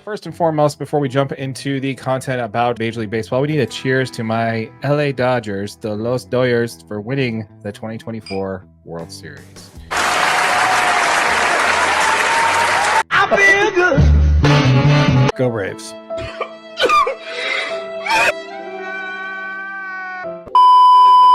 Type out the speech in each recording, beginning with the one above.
First and foremost, before we jump into the content about Major League Baseball, we need a cheers to my LA Dodgers, the Los Dodgers, for winning the 2024 World Series. I feel good. Go Braves.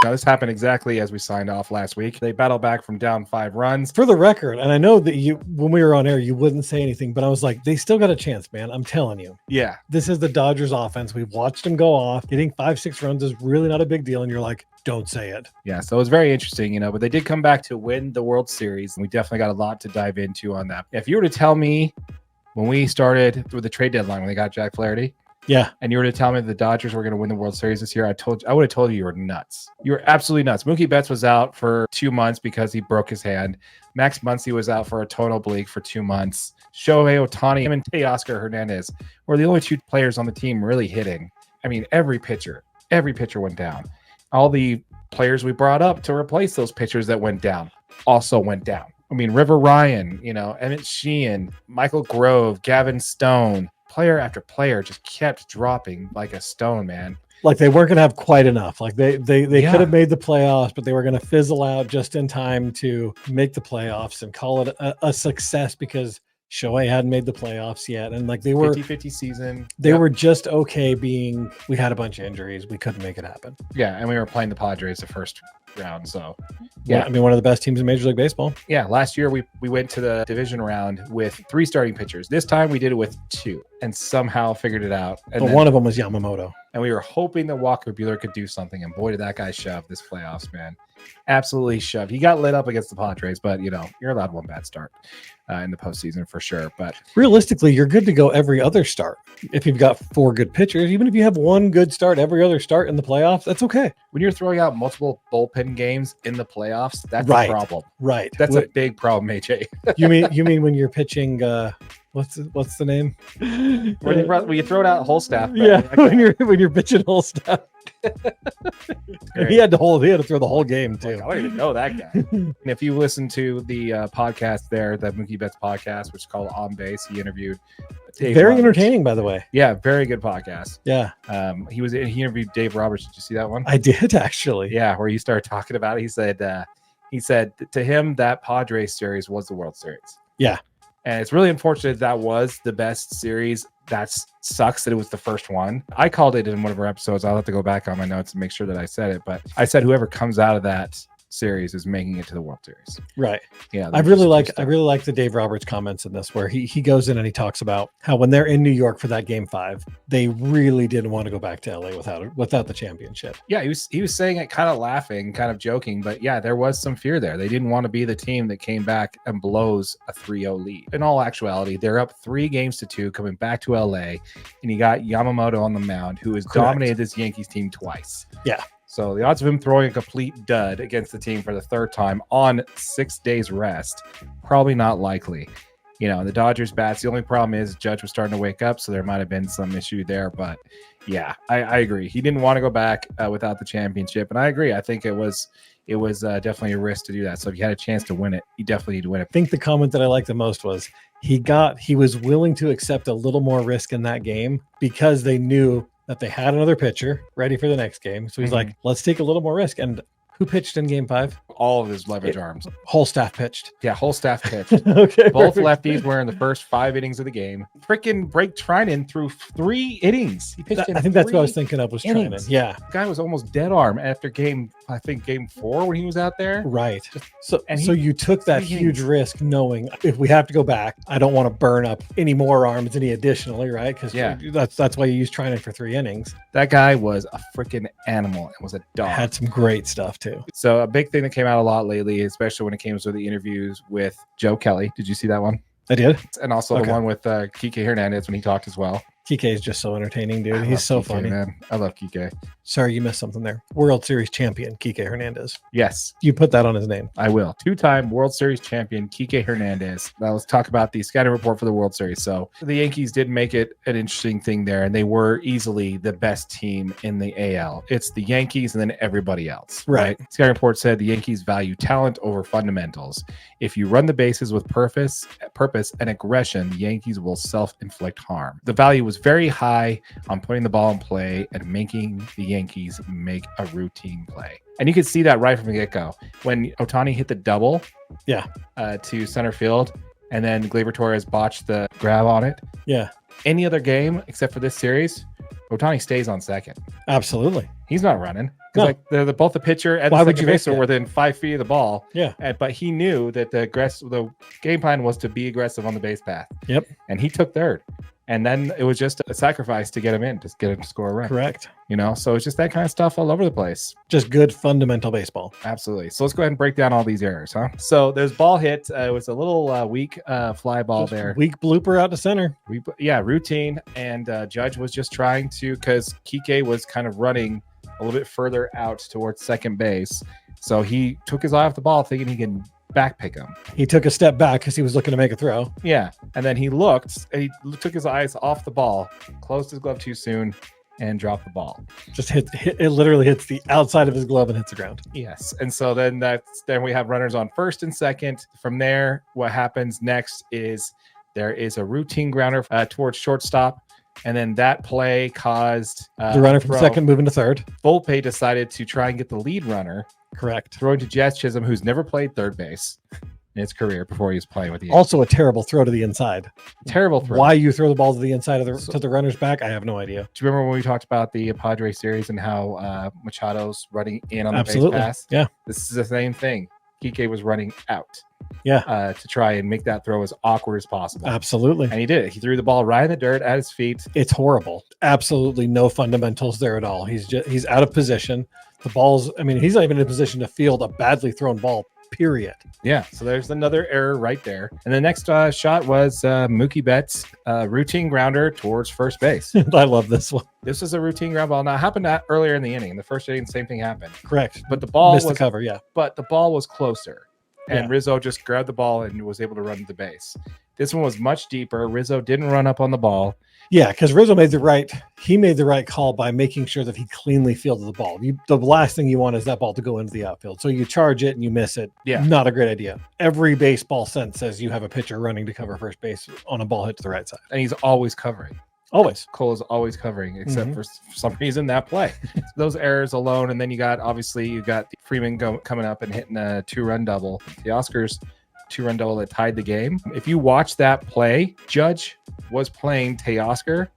Now, this happened exactly as we signed off last week. They battled back from down 5 runs. For the record, and I know that when we were on air, you wouldn't say anything, but I was like, they still got a chance, man. I'm telling you. Yeah. This is the Dodgers offense. We've watched them go off. Getting 5-6 runs is really not a big deal. And you're like, don't say it. Yeah, so it was very interesting, but they did come back to win the World Series. And we definitely got a lot to dive into on that. If you were to tell me when we started with the trade deadline, when they got Jack Flaherty, yeah, and you were to tell me the Dodgers were going to win the World Series this year, I would have told you were nuts. You were absolutely nuts. Mookie Betts was out for 2 months because he broke his hand. Max Muncy was out for a total oblique for 2 months. Shohei Ohtani and Teoscar Hernandez were the only 2 players on the team really hitting. I mean, every pitcher went down. All the players we brought up to replace those pitchers that went down also went down. I mean, River Ryan, Emmett Sheehan, Michael Grove, Gavin Stone. Player after player just kept dropping like a stone, man. Like they weren't going to have quite enough. Like they could have made the playoffs, but they were going to fizzle out just in time to make the playoffs and call it a success because Shohei hadn't made the playoffs yet. And like they were 50-50 season. They were just okay being, we had a bunch of injuries. We couldn't make it happen. Yeah. And we were playing the Padres the first round. So yeah, I mean, one of the best teams in Major League Baseball. Yeah. Last year we went to the division round with 3 starting pitchers. This time we did it with 2 and somehow figured it out. And but one of them was Yamamoto. And we were hoping that Walker Buehler could do something. And boy, did that guy shove this playoffs, man. Absolutely shoved. He got lit up against the Padres, but you're allowed one bad start in the postseason for sure. But realistically, you're good to go every other start. If you've got 4 good pitchers, even if you have 1 good start every other start in the playoffs, that's okay. When you're throwing out multiple bullpen games in the playoffs, that's right. a problem. Right. That's a big problem, AJ. You mean when you're pitching what's the name? When you throw it out whole staff. Yeah, when you're pitching whole staff. He had to throw the whole game too. I don't even know that guy. And if you listen to the podcast there, the Mookie Betts podcast, which is called On Base, he interviewed Dave very Roberts. Entertaining, by the way. Yeah, very good podcast. Yeah. He interviewed Dave Roberts. Did you see that one? I did actually. Yeah, where he started talking about it. He said to him that Padres series was the World Series. Yeah. And it's really unfortunate that was the best series. That sucks that it was the first one. I called it in one of our episodes. I'll have to go back on my notes and make sure that I said it. But I said whoever comes out of that series is making it to the World Series. Right. Yeah. I really like the Dave Roberts comments in this, where he goes in and he talks about how when they're in New York for that game 5, they really didn't want to go back to LA without the championship. Yeah, he was saying it kind of laughing, kind of joking, but yeah, there was some fear there. They didn't want to be the team that came back and blows a 3-0 lead. In all actuality, they're up 3-2 coming back to LA, and you got Yamamoto on the mound, who has dominated this Yankees team twice. Yeah. So the odds of him throwing a complete dud against the team for the 3rd time on 6 days rest, probably not likely. The Dodgers bats, the only problem is Judge was starting to wake up, so there might have been some issue there. But yeah, I agree. He didn't want to go back without the championship. And I agree. I think it was definitely a risk to do that. So if you had a chance to win it, you definitely need to win it. I think the comment that I liked the most was he was willing to accept a little more risk in that game because they knew that they had another pitcher ready for the next game. So he's like, let's take a little more risk. And who pitched in game 5? All of his leverage arms. Whole staff pitched. Yeah, whole staff pitched. Okay. Both lefties were in the first 5 innings of the game. Freaking Blake Trinan threw 3 innings. He pitched I think that's what I was thinking of was Trinan. Yeah. The guy was almost dead arm after game 4 when he was out there. Right. So you took that huge risk knowing if we have to go back, I don't want to burn up any more arms, any additionally, right? Because that's why you use Trinan for 3 innings. That guy was a freaking animal. It was a dog. Had some great stuff too. So a big thing that came out a lot lately, especially when it came to the interviews with Joe Kelly. Did you see that one? I did. And also the one with Kike Hernandez when he talked as well. Kike is just so entertaining, dude. I He's so love Kike, funny. man. I love Kike. Sorry, you missed something there. World Series champion Kike Hernandez. Yes, You put that on his name. I will. 2-time World Series champion Kike Hernandez. Now let's talk about the scouting report for the World Series. So the Yankees did make it an interesting thing there, and they were easily the best team in the AL. It's the Yankees and then everybody else. Right. Scouting report said the Yankees value talent over fundamentals. If you run the bases with purpose and aggression, the Yankees will self-inflict harm. The value was very high on putting the ball in play and making the Yankees make a routine play. And you could see that right from the get-go. When Ohtani hit the double to center field, and then Gleyber Torres botched the grab on it. Yeah. Any other game except for this series, Ohtani stays on second. Absolutely. He's not running. No. Like both the pitcher and Why the would second you risk baseman it? were within 5 feet of the ball. Yeah. But he knew that the game plan was to be aggressive on the base path. Yep. And he took third. And then it was just a sacrifice to get him in, just get him to score a run. Correct. So it's just that kind of stuff all over the place. Just good fundamental baseball. Absolutely. So let's go ahead and break down all these errors, huh? So there's ball hit. It was a little weak fly ball Just there. Weak blooper out to center. Routine. And Judge was just trying to, because Kike was kind of running a little bit further out towards second base. So he took his eye off the ball thinking he can backpick him. He took a step back because he was looking to make a throw. Yeah. And then he looked, and he took his eyes off the ball, closed his glove too soon, and dropped the ball. Just hit it literally hits the outside of his glove and hits the ground. Yes. And so then we have runners on first and second. From there, what happens next is there is a routine grounder towards shortstop. And then that play caused The runner from second moving to third. Volpe decided to try and get the lead runner, Correct. throwing to Jazz Chisholm, who's never played third base in his career before he was playing with the Yankees. Also a terrible throw to the inside. Terrible throw. Why you throw the ball to the inside of to the runner's back, I have no idea. Do you remember when we talked about the Padres series and how Machado's running in on the Absolutely. base pass? Yeah. This is the same thing. Kike was running out. Yeah. To try and make that throw as awkward as possible. Absolutely. And he did it. He threw the ball right in the dirt at his feet. It's horrible. Absolutely no fundamentals there at all. He's out of position. The ball's, he's not even in a position to field a badly thrown ball, period. Yeah. So there's another error right there. And the next shot was Mookie Betts' routine grounder towards first base. I love this one. This was a routine ground ball. Now, it happened earlier in the inning. In the first inning, the same thing happened. Correct. But the ball Missed was the cover, yeah. But the ball was closer. And Yeah. Rizzo just grabbed the ball and was able to run to the base. This one was much deeper. Rizzo didn't run up on the ball. Yeah, because Rizzo made the right call by making sure that he cleanly fielded the ball. The last thing you want is that ball to go into the outfield. So you charge it and you miss it. Yeah. Not a great idea. Every baseball sense says you have a pitcher running to cover first base on a ball hit to the right side. And he's always covering. Always. Cole is always covering, except Mhm. for some reason that play. Those errors alone, and then you got Freeman coming up and hitting a 2-run double. The Oscars 2-run double that tied the game. If you watch that play, Judge was playing Teoscar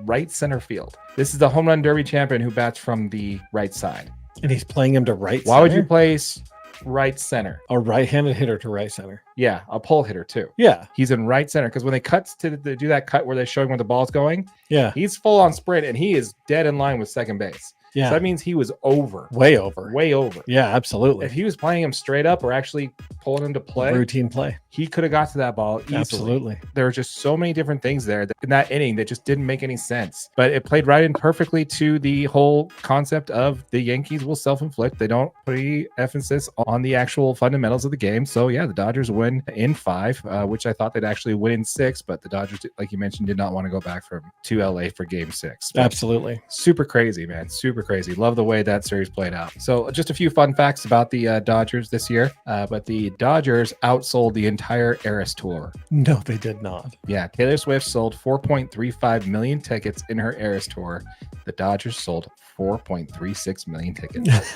right center field. This is the home run derby champion who bats from the right side. And he's playing him to right Why would you center? place right center? A right-handed hitter to right center. Yeah, a pull hitter too. Yeah. He's in right center because when they cut to do that cut where they're showing where the ball's going, Yeah. he's full on sprint and he is dead in line with second base. Yeah. So that means he was over. Way over. Way over. Yeah, absolutely. If he was playing him straight up or actually pulling him to play, Routine play. he could have got to that ball easily. Absolutely. There were just so many different things there in that inning that just didn't make any sense. But it played right in perfectly to the whole concept of the Yankees will self-inflict. They don't put any emphasis on the actual fundamentals of the game. So yeah, the Dodgers win in 5, which I thought they'd actually win in 6, but the Dodgers, like you mentioned, did not want to go back to LA for game 6. But Absolutely. super crazy, man. Super crazy. Love the way that series played out. So just a few fun facts about the Dodgers this year. But the Dodgers outsold the entire Eras Tour. No, they did not. Yeah, Taylor Swift sold 4.35 million tickets in her Eras Tour. The Dodgers sold 4.36 million tickets.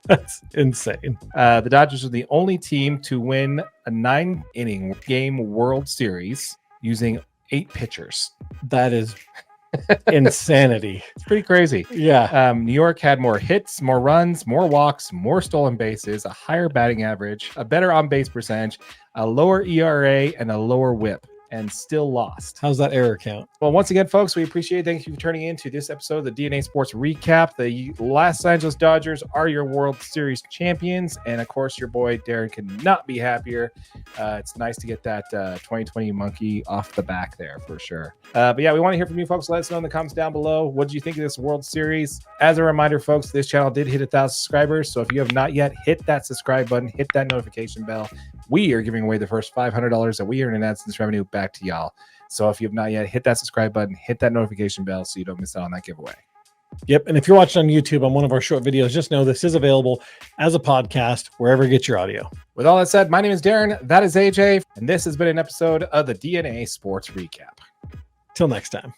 That's insane. The Dodgers are the only team to win a 9-inning game World Series using 8 pitchers. That is insanity. It's pretty crazy. Yeah. New York had more hits, more runs, more walks, more stolen bases, a higher batting average, a better on-base percentage, a lower ERA, and a lower WHIP. and still lost. How's that error count? Well, once again, folks, we appreciate it. Thank you for turning in to this episode of the DNA Sports Recap. The Los Angeles Dodgers are your World Series champions. And of course, your boy Darren could not be happier. It's nice to get that 2020 monkey off the back there for sure. But yeah, we want to hear from you folks. Let us know in the comments down below. What did you think of this World Series? As a reminder, folks, this channel did hit 1,000 subscribers. So if you have not yet, hit that subscribe button, hit that notification bell. We are giving away the first $500 that we earn in AdSense revenue back to y'all. So if you have not yet, hit that subscribe button, hit that notification bell so you don't miss out on that giveaway. Yep. And if you're watching on YouTube on one of our short videos, just know this is available as a podcast wherever you get your audio. With all that said, my name is Darren. That is AJ. And this has been an episode of the DNA Sports Recap. Till next time.